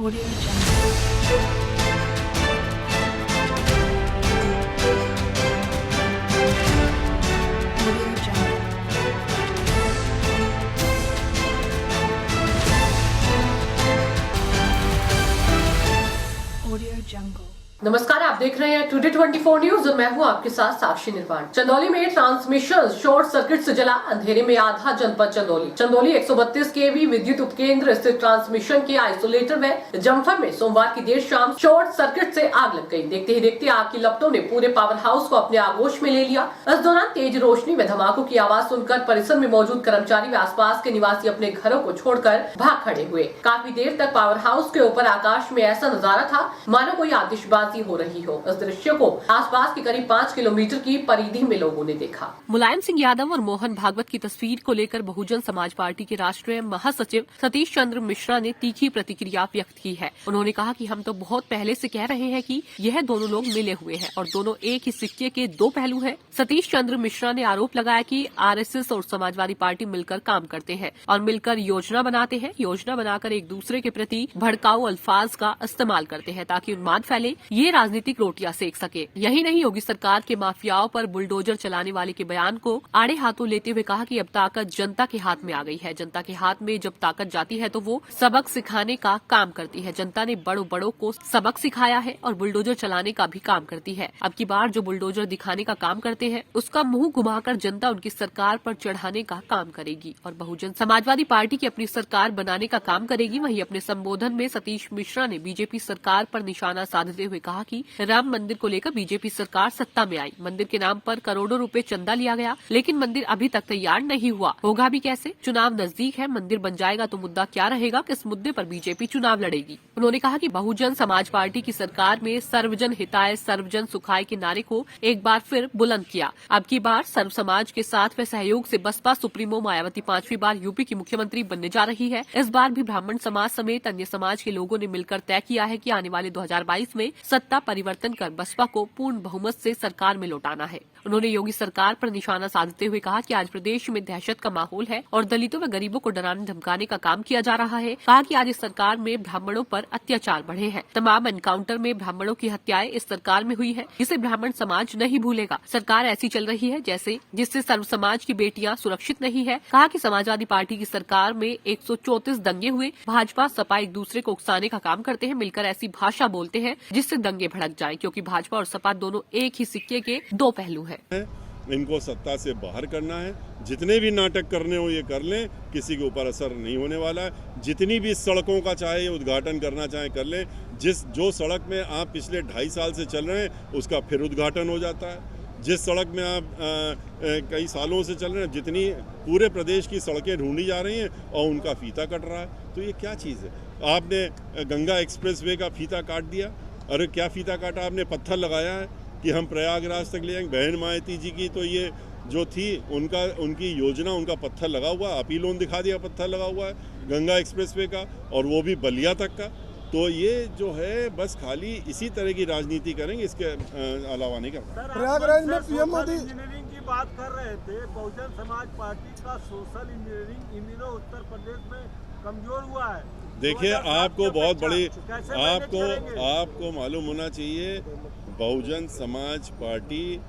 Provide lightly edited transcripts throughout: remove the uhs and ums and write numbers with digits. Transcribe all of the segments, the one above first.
Audio Jungle. Audio Jungle. Audio Jungle. नमस्कार, आप देख रहे हैं टुडे 24 न्यूज और मैं हूं आपके साथ साक्षी निर्वाण। चंदौली में ट्रांसमिशन शॉर्ट सर्किट से जला, अंधेरे में आधा जनपद चंदौली 132 केवी विद्युत उपकेंद्र स्थित ट्रांसमिशन के आइसोलेटर व जम्फर में सोमवार की देर शाम शॉर्ट सर्किट से आग लग गई। देखते ही देखते आग की लपटों ने पूरे पावर हाउस को अपने आगोश में ले लिया। इस दौरान तेज रोशनी में धमाकों की आवाज सुनकर परिसर में मौजूद कर्मचारी व आसपास के निवासी अपने घरों को छोड़कर भाग खड़े हुए। काफी देर तक पावर हाउस के ऊपर आकाश में ऐसा नजारा था मानो कोई आतिशबाजी हो रही हो। इस दृश्य को आसपास के करीब 5 किलोमीटर की परिधि में लोगों ने देखा। मुलायम सिंह यादव और मोहन भागवत की तस्वीर को लेकर बहुजन समाज पार्टी के राष्ट्रीय महासचिव सतीश चंद्र मिश्रा ने तीखी प्रतिक्रिया व्यक्त की है। उन्होंने कहा कि हम तो बहुत पहले से कह रहे हैं कि यह दोनों लोग मिले हुए हैं और दोनों एक ही सिक्के के दो पहलू हैं। सतीश चंद्र मिश्रा ने आरोप लगाया कि आरएसएस और समाजवादी पार्टी मिलकर काम करते हैं और मिलकर योजना बनाते हैं। योजना बनाकर एक दूसरे के प्रति भड़काऊ अल्फाज का इस्तेमाल करते हैं ताकि उन्माद फैले, ये राजनीतिक रोटियां सेक सके। यही नहीं, योगी सरकार के माफियाओं पर बुलडोजर चलाने वाले के बयान को आड़े हाथों लेते हुए कहा कि अब ताकत जनता के हाथ में आ गई है। जनता के हाथ में जब ताकत जाती है तो वो सबक सिखाने का काम करती है। जनता ने बड़ों को सबक सिखाया है और बुलडोजर चलाने का भी काम करती है। अब की बार जो बुलडोजर दिखाने का काम करते हैं उसका मुंह घुमाकर जनता उनकी सरकार पर चढ़ाने का काम करेगी और बहुजन समाजवादी पार्टी की अपनी सरकार बनाने का काम करेगी। वहीं अपने संबोधन में सतीश मिश्रा ने बीजेपी सरकार पर निशाना साधते हुए कहा कि राम मंदिर को लेकर बीजेपी सरकार सत्ता में आई, मंदिर के नाम पर करोड़ों रुपए चंदा लिया गया, लेकिन मंदिर अभी तक तैयार नहीं हुआ, होगा भी कैसे? चुनाव नजदीक है, मंदिर बन जाएगा तो मुद्दा क्या रहेगा? किस मुद्दे पर बीजेपी चुनाव लड़ेगी? उन्होंने कहा कि बहुजन समाज पार्टी की सरकार में सर्वजन हिताय सर्वजन सुखाय के नारे को एक बार फिर बुलंद किया। अब की बार सर्व समाज के साथ व सहयोग से बसपा सुप्रीमो मायावती 5वीं बार यूपी की मुख्यमंत्री बनने जा रही है। इस बार भी ब्राह्मण समाज समेत अन्य समाज के लोगों ने मिलकर तय किया है कि आने वाले 2022 में सत्ता परिवर्तन कर बसपा को पूर्ण बहुमत से सरकार में लौटाना है। उन्होंने योगी सरकार पर निशाना साधते हुए कहा कि आज प्रदेश में दहशत का माहौल है और दलितों व गरीबों को डराने धमकाने का काम किया जा रहा है। कहा कि आज इस सरकार में ब्राह्मणों पर अत्याचार बढ़े हैं। तमाम एनकाउंटर में ब्राह्मणों की हत्याएं इस सरकार में हुई है, जिसे ब्राह्मण समाज नहीं भूलेगा। सरकार ऐसी चल रही है जिससे सर्व समाज की बेटियां सुरक्षित नहीं है। कहा कि समाजवादी पार्टी की सरकार में 134 दंगे हुए, भाजपा सपा एक दूसरे को उकसाने का काम करते हैं, मिलकर ऐसी भाषा बोलते हैं जिससे दंगे भड़क जाएं, क्योंकि भाजपा और सपा दोनों एक ही सिक्के के दो पहलू हैं। इनको सत्ता से बाहर करना है। जितने भी नाटक करने हो ये कर लें, किसी के ऊपर असर नहीं होने वाला है। जितनी भी सड़कों का चाहे उद्घाटन करना चाहे कर लें। जो सड़क में आप पिछले 2.5 साल से चल रहे हैं उसका फिर उद्घाटन हो जाता है। जिस सड़क में आप कई सालों से चल रहे हैं, जितनी पूरे प्रदेश की सड़कें ढूंढी जा रही हैं और उनका फीता कट रहा है, तो ये क्या चीज़ है? आपने गंगा एक्सप्रेसवे का फीता काट दिया। अरे क्या फीता काटा आपने? पत्थर लगाया है कि हम प्रयागराज तक ले जाएंगे। बहन मायावती जी की तो ये जो थी उनकी योजना, उनका पत्थर लगा हुआ, अपीलोन दिखा दिया पत्थर लगा हुआ है गंगा एक्सप्रेसवे का, और वो भी बलिया तक का। तो ये जो है बस खाली इसी तरह की राजनीति करेंगे, इसके अलावा नहीं करते। प्रयागराज में पीएम मोदी इंजीनियरिंग की बात कर रहे थे। बहुजन समाज पार्टी का सोशल इंजीनियरिंग इन दिनों उत्तर प्रदेश में कमजोर हुआ है। देखिए, आपको बहुत बड़ी आपको मालूम होना चाहिए, बहुजन समाज पार्टी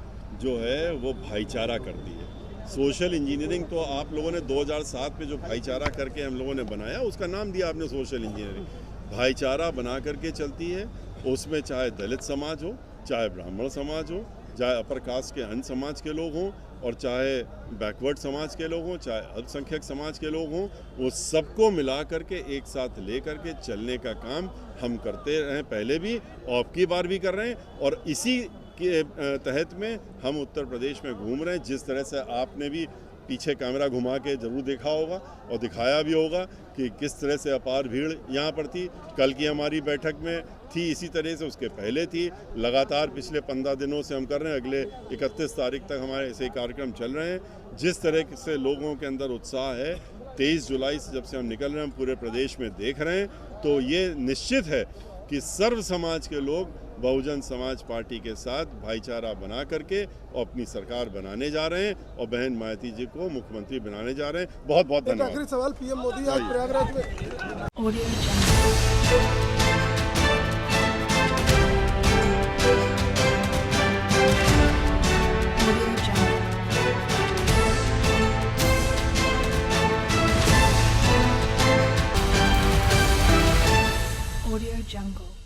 जो है वो भाईचारा करती है। सोशल इंजीनियरिंग तो आप लोगों ने 2007 में जो भाईचारा करके हम लोगों ने बनाया, उसका नाम दिया आपने सोशल इंजीनियरिंग। भाईचारा बना करके चलती है। उसमें चाहे दलित समाज हो, चाहे ब्राह्मण समाज हो, चाहे अपर कास्ट के अन्य समाज के लोग हों, और चाहे बैकवर्ड समाज के लोग हों, चाहे अल्पसंख्यक समाज के लोग हों, वो सबको मिला करके एक साथ ले करके चलने का काम हम करते रहे पहले भी और अब की बार भी कर रहे हैं। और इसी के तहत में हम उत्तर प्रदेश में घूम रहे हैं। जिस तरह से आपने भी पीछे कैमरा घुमा के जरूर देखा होगा और दिखाया भी होगा कि किस तरह से अपार भीड़ यहाँ पर थी। कल की हमारी बैठक में थी, इसी तरह से उसके पहले थी। लगातार पिछले 15 दिनों से हम कर रहे हैं। अगले 31 तारीख तक हमारे ऐसे कार्यक्रम चल रहे हैं। जिस तरह से लोगों के अंदर उत्साह है, 23 जुलाई से जब से हम निकल रहे हैं, हम पूरे प्रदेश में देख रहे हैं, तो ये निश्चित है कि सर्व समाज के लोग बहुजन समाज पार्टी के साथ भाईचारा बना करके और अपनी सरकार बनाने जा रहे हैं और बहन मायावती जी को मुख्यमंत्री बनाने जा रहे हैं। बहुत बहुत धन्यवाद। आखिरी सवाल, पीएम मोदी आज प्रयागराज में Audio Jungle.